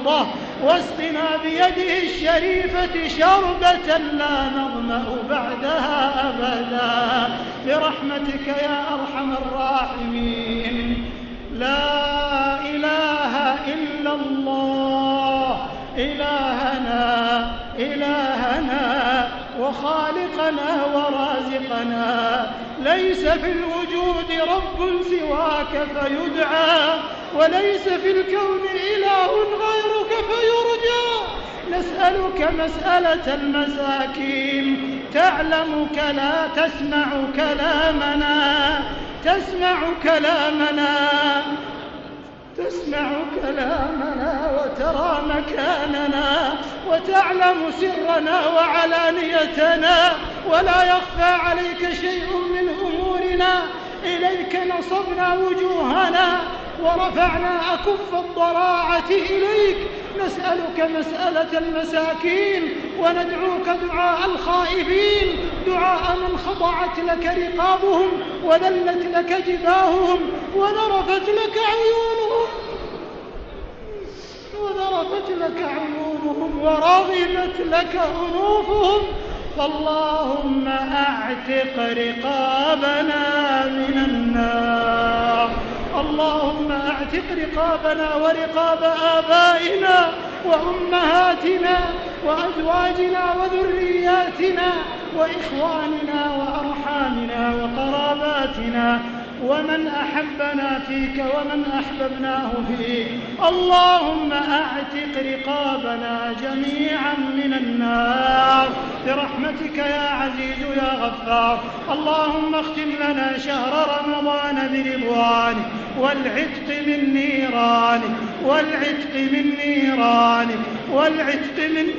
وارضه، واسقنا بيده الشريفة شربة لا نظمأ بعدها أبدا برحمتك يا أرحم الراحمين. لا إله إلا الله إلهنا وخالقنا ورازقنا، ليس في الوجود رب سواك فيدعى، وليس في الكون إله غيرك فيرجى. نسألك مسألة المساكين، تعلمك لا تسمع كلامنا وترى مكاننا وتعلم سرنا وعلانيتنا، ولا يخفى عليك شيء من أمورنا. إليك نصبنا وجوهنا ورفعنا أكف الضراعة إليك، نسألك مسألة المساكين وندعوك دعاء الخائبين، دعاء من خضعت لك رقابهم وذلت لك جباههم وذرفت لك عيونهم ورغمت لك أنوفهم. فاللهم أعتق رقابنا من النار، اللهم أعتق رقابنا ورقاب آبائنا وأمهاتنا وأزواجنا وذرياتنا وإخواننا وأرحامنا وقراباتنا ومن أحبنا فيك ومن أحببناه فيك. اللهم أعتق رقابنا جميعا من النار برحمتك يا عزيز يا غفار. اللهم اختم لنا شهر رمضان برضوانك والعتق من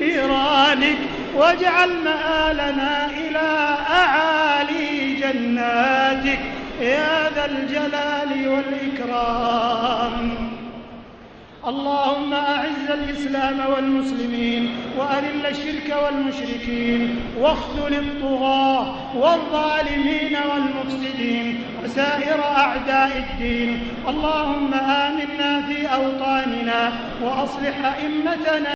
نيرانك واجعل مآلنا إلى أعالي جناتك يا ذا الجلال والإكرام. اللهم أعز الإسلام والمسلمين وأذل الشرك والمشركين واخذل الطغاة والظالمين والمفسدين وسائر أعداء الدين. اللهم آمنا في أوطاننا وأصلح أئمتنا